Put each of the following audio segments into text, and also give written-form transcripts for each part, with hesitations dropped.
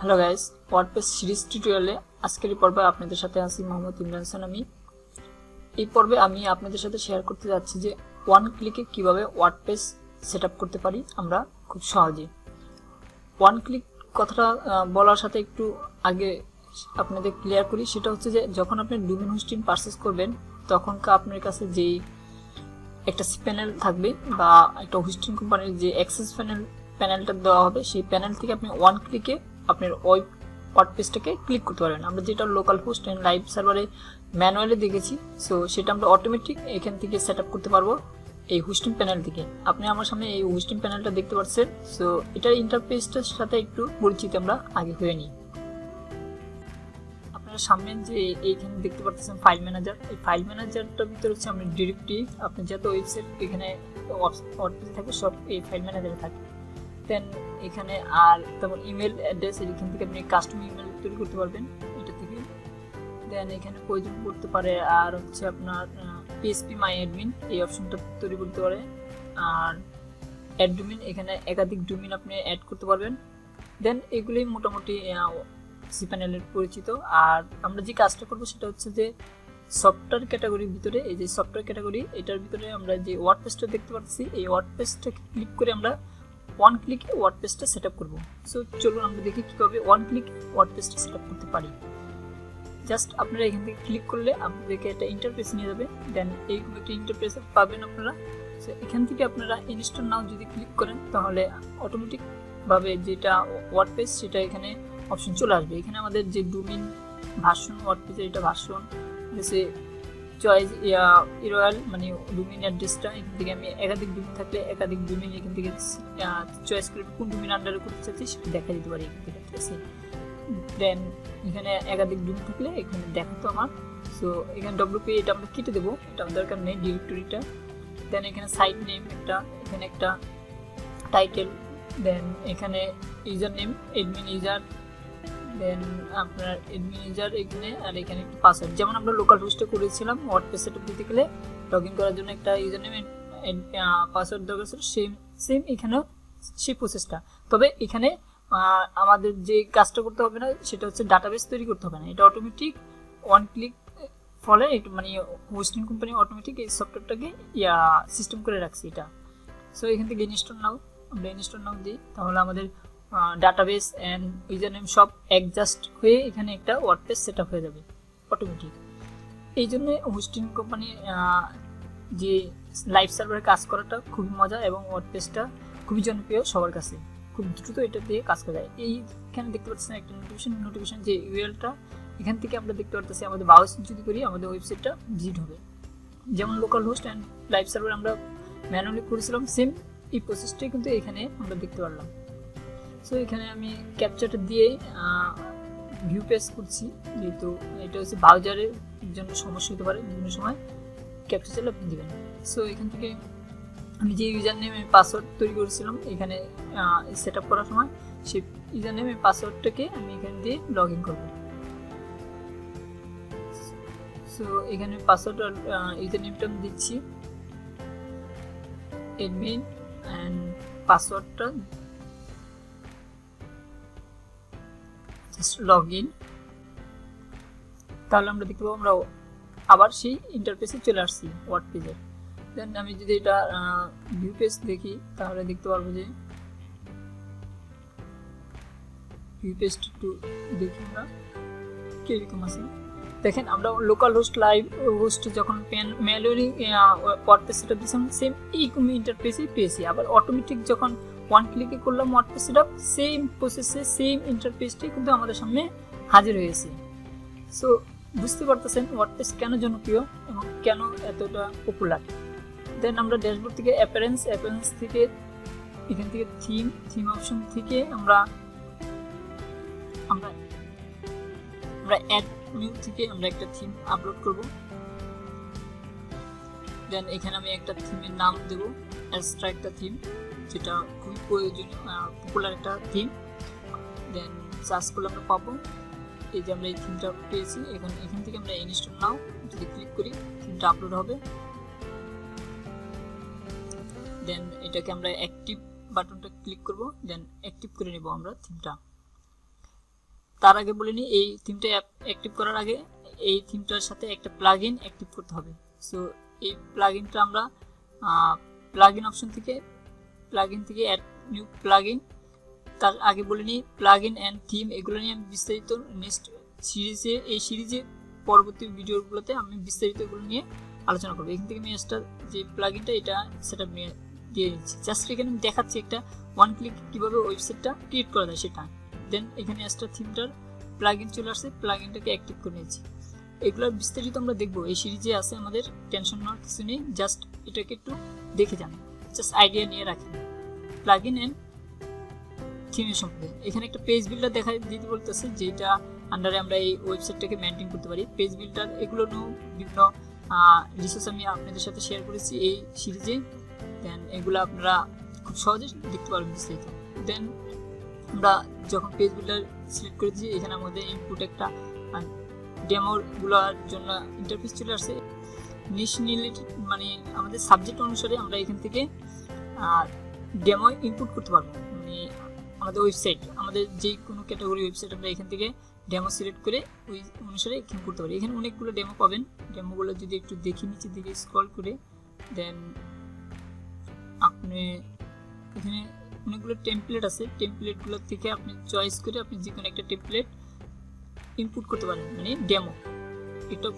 Hello guys, WordPress series টিউটোরিয়ালে আজকের পর্বে আপনাদের সাথে আছি মোহাম্মদ ইমরান হোসেন। এই পর্বে আমি আপনাদের সাথে শেয়ার করতে যাচ্ছি যে ওয়ান ক্লিকে কিভাবে ওয়ার্ডপ্রেস সেটআপ করতে পারি আমরা খুব সহজে। ওয়ান ক্লিক কথাটা বলার সাথে একটু আগে আপনাদের ক্লিয়ার করি, সেটা হচ্ছে যে যখন আপনি ডোমেইন হোস্টিং পারচেজ করবেন তখন আপনার কাছে যেই একটা cPanel থাকবে বা একটা হোস্টিং কোম্পানির যে অ্যাক্সেস প্যানেলটা দেওয়া হবে, সেই প্যানেল থেকে আপনি ওয়ান ক্লিকে আপনার ওয়ার্ডপ্রেসটাকে ক্লিক করতে পারবেন। আমরা যেটা লোকাল হোস্ট এন্ড লাইভ সার্ভারে ম্যানুয়ালি দেখেছি, সো সেটা আমরা অটোমেটিক এখান থেকে সেট আপ করতে পারবো এই হোস্টিং প্যানেল থেকে। আপনি আমার সামনে এই হোস্টিং প্যানেলটা দেখতে পাচ্ছেন। সো এটার ইন্টারফেসটার সাথে একটু পরিচিত আমরা আগে হয়ে নিই। আপনারা সামনে যে এইখানে দেখতে পাচ্ছেন ফাইল ম্যানেজার, এই ফাইল ম্যানেজারটার ভিতরে হচ্ছে আমরা ডিরেক্টরি, আপনি যত ওয়েবসাইট এখানে ওয়ার্ডপ্রেসে থাকবে সব এই ফাইল ম্যানেজারে থাকে। দেন এখানে আর তারপর ইমেল অ্যাড্রেস, এখান থেকে আপনি কাস্টম ইমেল তৈরি করতে পারবেন এটা থেকে। দেন এখানে প্রয়োজন পড়তে পারে আর হচ্ছে আপনার পিএসপি মাই অ্যাডমিন, এই অপশনটা তৈরি করতে পারে। আর অ্যাড ডোমেইন, এখানে একাধিক ডোমেইন আপনি অ্যাড করতে পারবেন। দেন এগুলোই মোটামুটি cPanel-এর পরিচিত। আর আমরা যে কাজটা করবো সেটা হচ্ছে যে সফটওয়্যার ক্যাটাগরির ভিতরে, এই যে সফটওয়্যার ক্যাটাগরি, এটার ভিতরে আমরা যে ওয়ার্ডপ্রেসটা দেখতে পাচ্ছি, এই ওয়ার্ডপ্রেসটাকে ক্লিক করে আমরা ওয়ান ক্লিকে ওয়ার্ডপ্রেসটা সেটআপ করব। সো চলুন আমরা দেখি কিভাবে ওয়ান ক্লিকে ওয়ার্ডপ্রেসটা সেটআপ করতে পারি। জাস্ট আপনারা এখান থেকে ক্লিক করলে আপনাদেরকে একটা ইন্টারফেস নিয়ে যাবে। দেন এইরকম একটা ইন্টারফেস পাবেন আপনারা। সো এখান থেকে আপনারা ইনস্টল নাও যদি ক্লিক করেন তাহলে অটোমেটিক ভাবে যেটা ওয়ার্ডপ্রেস সেটা এখানে অপশন চলে আসবে। এখানে আমাদের যে ডোমেইন ভার্সন, ওয়ার্ডপ্রেসের এটা ভার্সন যে চয়েস ইউআরএল মানে ডোমেইন অ্যাড্রেসটা, এখান থেকে আমি একাধিক ডোমেইন থাকলে একাধিক ডোমেইন এখান থেকে চয়েস করে কোন ডোমেইন আন্ডারে করতে চাচ্ছি সেটা দেখা দিতে পারি এখান থেকে, ঠিক আছে। দেন এখানে একাধিক ডোমেইন থাকলে এখানে দেখাতো আমার। সো এখানে ডব্লিউপি এটা আমরা কেটে দেবো, এটা আমার দরকার নেই ডিরেক্টরিটা। দেন এখানে সাইট নেম একটা, এখানে একটা টাইটেল, দেন এখানে ইউজার নেম এডমিন ইউজার, দেন আপনার এডমিন ইউজার এখানে, আর এখানে একটা পাসওয়ার্ড, যেমন আমরা লোকাল হোস্টে করেছিলাম ওয়ার্ডপ্রেস সেটআপ দিতে গেলে লগইন করার জন্য একটা ইউজার নেম পাসওয়ার্ড দরকার ছিল, সেম এখানেও সেই প্রসেসটা। তবে এখানে আমাদের যে কাজটা করতে হবে না সেটা হচ্ছে ডাটাবেস তৈরি করতে হবে না, এটা অটোমেটিক ওয়ান ক্লিক ফলে মানে হোস্টিং কোম্পানি অটোমেটিক এই সফটওয়্যারটাকে সিস্টেম করে রাখছে এটা। সো এখান থেকে ইনস্টল নাও, আমরা ইনস্টল নাও দিই, তাহলে আমাদের ডাটাবেস এন্ড ইউজার নেম সব অ্যাডজাস্ট হয়ে এখানে একটা ওয়ার্ডপ্রেস সেটআপ হয়ে যাবে অটোমেটিক। এই জন্য হোস্টিং কোম্পানি যে লাইভ সার্ভারে কাজ করাটা খুবই মজা এবং ওয়ার্ডপ্রেসটা খুবই জনপ্রিয় সবার কাছে, খুব দ্রুত এটা দিয়ে কাজ করা যায়। এইখানে দেখতে পাচ্ছেন একটা নোটিফিকেশন যে ইউআরএলটা, এখান থেকে আমরা দেখতে পাচ্ছি আমাদের ব্রাউজ যদি করি আমাদের ওয়েবসাইটটা ভিজিট হবে। যেমন local host and live server আমরা ম্যানুয়ালি করেছিলাম, সেম এই প্রসেসটাই কিন্তু এখানে আমরা দেখতে পারলাম। সো এখানে আমি ক্যাপচারটা দিয়ে ভিউ পেজ করছি, যেহেতু এটা হচ্ছে ব্রাউজারের জন্য সমস্যা হতে পারে, বিভিন্ন সময় ক্যাপচার চাইলে আপনি দেবেন। সো এখান থেকে আমি যে ইউজার নেম পাসওয়ার্ড তৈরি করেছিলাম এখানে সেট আপ করার সময়, সেই ইউজার নেম পাসওয়ার্ডটাকে আমি এখানে দিয়ে লগ ইন করবো। সো এখানে পাসওয়ার্ড আর ইউজার নেমটা আমি দিচ্ছি এডমিন অ্যান্ড পাসওয়ার্ডটা লগ ইন। তাহলে আমরা দেখতে পাবো আমরা আবার সেই ইন্টারফেসে চলে আসছি ওয়ার্ডপ্রেসের। দেন আমি যদি এটা ভিউ পেজ দেখি তাহলে দেখতে পারবো যে ভিউ পেজটা একটু দেখি আমরা কিরকম আছে। দেখেন আমরা লোকাল হোস্ট লাইভ হোস্ট যখন ম্যানুয়ালি ওয়ার্ডপ্রেস সেটআপ দিয়েছিলাম সেম এইরকম ইন্টারফেসেই পেয়েছি, আবার অটোমেটিক যখন ওয়ান ক্লিকে করলাম ওয়ার্ডপ্রেস সেটআপ সেম প্রসেসে সেম ইন্টারফেসটাই কিন্তু আমাদের সামনে হাজির হয়েছে। সো বুঝতে পারতেছেন ওয়ার্ডপ্রেস কেন জনপ্রিয় এবং কেন এতটা পপুলার। দেন আমরা ড্যাশবোর্ড থেকে অ্যাপিয়ারেন্স থেকে এখান থেকে থিম অপশন থেকে আমরা অ্যাড নিউ থেকে আমরা একটা থিম আপলোড করব। দেন এখানে আমি একটা থিমের নাম দেব, এক্সট্রা একটা থিম, যেটা খুবই প্রয়োজনীয় পপুলার একটা থিম। দেন সার্চ করলে আমরা পাবো এই যে আমরা এই থিমটা পেয়েছি। এখান থেকে আমরা ইনস্টল নাও যদি ক্লিক করি থিমটা আপলোড হবে। দেন এটাকে আমরা অ্যাক্টিভ বাটনটা ক্লিক করব, দেন অ্যাক্টিভ করে নেব আমরা থিমটা। তার আগে বলে নিই, এই থিমটা অ্যাক্টিভ করার আগে এই থিমটার সাথে একটা প্লাগইন অ্যাক্টিভ করতে হবে। সো এই প্লাগইনটা আমরা প্লাগইন অপশন থেকে অ্যাড নিউ প্লাগইন। তার আগে বলে নিই প্লাগইন অ্যান্ড থিম এগুলো নিয়ে আমি বিস্তারিত নেক্সট সিরিজে পরবর্তী ভিডিওগুলোতে আমি বিস্তারিত এগুলো নিয়ে আলোচনা করবো। এখান থেকে আমি যে প্লাগইনটা এটা সেটআপ নিয়ে দিয়ে দিচ্ছি। জাস্ট এখানে আমি দেখাচ্ছি একটা ওয়ান ক্লিক কীভাবে ওয়েবসাইটটা ক্রিয়েট করা যায় সেটা। দেন এখানে একটা থিমটার প্লাগইন চলে আসছে, প্লাগইনটাকে অ্যাক্টিভ করে নিয়েছি। এগুলোর বিস্তারিত আমরা দেখবো এই সিরিজে আছে, আমাদের টেনশন নেওয়ার কিছু নেই, জাস্ট এটাকে একটু দেখে যান, জাস্ট আইডিয়া নিয়ে রাখেন প্লাগইন অ্যান্ড থিমের সম্পর্কে। এখানে একটা পেজ বিল্ডার দেখা দিতে বলতেছে, যেটা আন্ডারে আমরা এই ওয়েবসাইটটাকে মেনটেন করতে পারি। পেজ বিল্ডার এগুলো বিভিন্ন রিসোর্স আমি আপনাদের সাথে শেয়ার করেছি এই সিরিজে। দেন এগুলো আপনারা খুব সহজে দেখতে পারবেন বিস্তারিত। দেন আমরা যখন পেজ বিল্ডার সিলেক্ট করে দিয়েছি, এখানে আমাদের ইনপুট একটা ডেমোগুলোর জন্য ইন্টারফেস চলে আসছে। মানে আমাদের সাবজেক্ট অনুসারে আমরা এখান থেকে ডেমো ইনপুট করতে পারবো। মানে আমাদের ওয়েবসাইট, আমাদের যে কোনো ক্যাটাগরি ওয়েবসাইট আমরা এখান থেকে ডেমো সিলেক্ট করে ওই অনুসারে এখানে করতে পারি। এখানে অনেকগুলো ডেমো পাবেন। ডেমোগুলো যদি একটু দেখি নিচের দিকে স্ক্রল করে, দেন আপনি এখানে অনেকগুলো টেমপ্লেট আছে, টেমপ্লেটগুলো থেকে আপনি চয়েস করে আপনি যে কোনো একটা টেমপ্লেট ইনপুট করতে পারেন, মানে ডেমো। এটা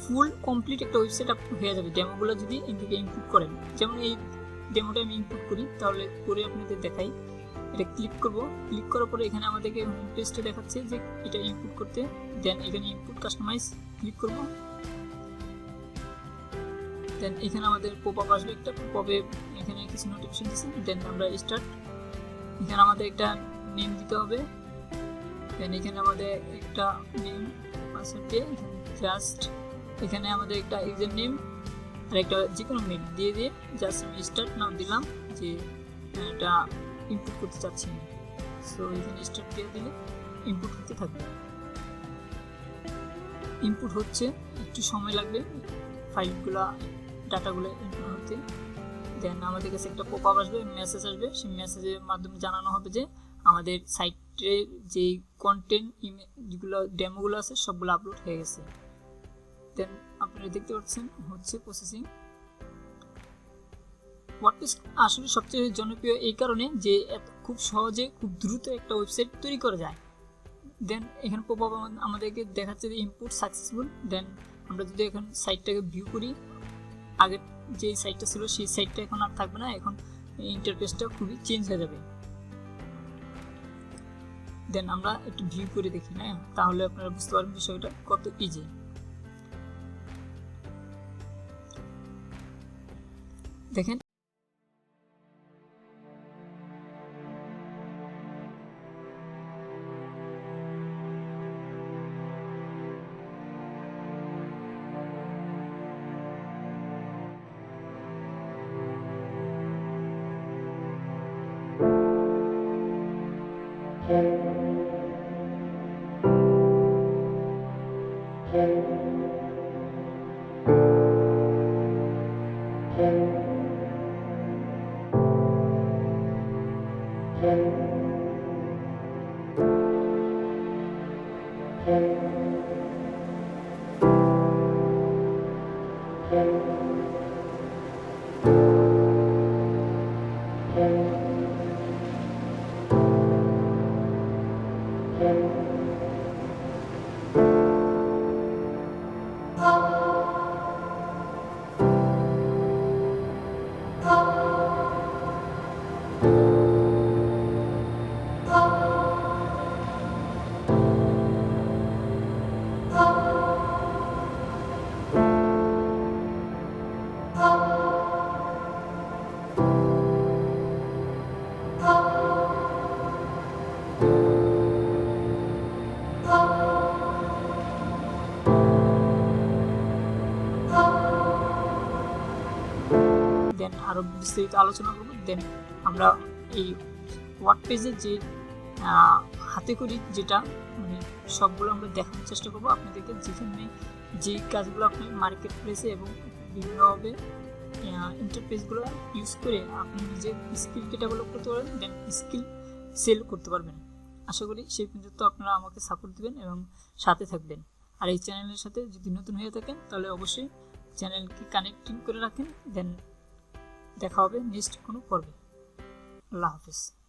ফুল কমপ্লিট একটা ওয়েবসাইট হয়ে যাবে ডেমোগুলো যদি এদিকে ইনপুট করেন। যেমন এই ডেমোটা আমি ইনপুট করি, তাহলে করে আপনাদের দেখাই। এটা ক্লিক করব, ক্লিক করার পরে এখানে আমাদেরকে হোম পেজটা দেখাচ্ছে যে এটা ইনপুট করতে। দেন এখানে ইনপুট কাস্টমাইজ ক্লিক করব। দেন এখানে আমাদের পপআপ আসবে, একটা পপআপে এখানে কিছু নোটিফিকেশন দিচ্ছি। দেন আমরা স্টার্ট, এখানে আমাদের একটা নেম দিতে হবে। দেন এখানে আমাদের একটা নেম পাসওয়ার্ড দিয়ে জাস্ট এখানে আমাদের একটা ইউজার নেম আর একটা যে কোনো মেল দিয়ে জাস্ট আমি স্টার্ট নাও দিলাম, যে এটা ইনপুট করতে চাচ্ছি। সো এখানে স্টার্ট দিয়ে দিলে ইনপুট হতে থাকবে। ইনপুট হচ্ছে, একটু সময় লাগবে ফাইলগুলো ডাটাগুলো ইনপুট হতে। দেন আমাদের কাছে একটা পপআপ আসবে, মেসেজ আসবে। সেই মেসেজের মাধ্যমে জানানো হবে যে আমাদের সাইটের যে কন্টেন্ট যেগুলো ডেমোগুলো আছে সবগুলো আপলোড হয়ে গেছে। দেন আপনারা দেখতে পাচ্ছেন হচ্ছে প্রসেসিং। ওয়ার্ডপ্রেস আসলে সবচেয়ে জনপ্রিয় এই কারণে যে খুব সহজে খুব দ্রুত একটা ওয়েবসাইট তৈরি করা যায়। দেন এখানে পপআপ আমাদেরকে দেখাচ্ছে যে ইনপুট সাকসেসফুল। দেন আমরা যদি এখন সাইটটাকে ভিউ করি, আগে যে সাইটটা ছিল সেই সাইটটা এখন আর থাকবে না, এখন ইন্টারফেসটা খুবই চেঞ্জ হয়ে যাবে। দেন আমরা একটু ভিউ করে দেখি না, তাহলে আপনারা বুঝতে পারবেন বিষয়টা কত ইজি। দেখেন দেন আরো বিস্তারিত আলোচনা করব। দেন আমরা এই ওয়ার্ডপ্রেসের যে হাতে করি যেটা মানে সবগুলো আমরা দেখানোর চেষ্টা করব আপনাদেরকে, যেখানে যে কাজগুলো আপনি মার্কেট প্লেসে এবং বিভিন্নভাবে ইন্টারফেসগুলো ইউজ করে আপনি নিজের স্কিলকে ডেভেলপ করতে পারবেন, দেন স্কিল সেল করতে পারবেন। আশা করি সেই পর্যন্ত আপনারা আমাকে সাপোর্ট দিবেন এবং সাথে থাকবেন। আর এই চ্যানেলের সাথে যদি নতুন হয়ে থাকেন তাহলে অবশ্যই চ্যানেলকে কানেক্টিং করে রাখেন। দেন দেখা হবে নেক্সট কোনো পর্বে। আল্লাহ হাফেজ।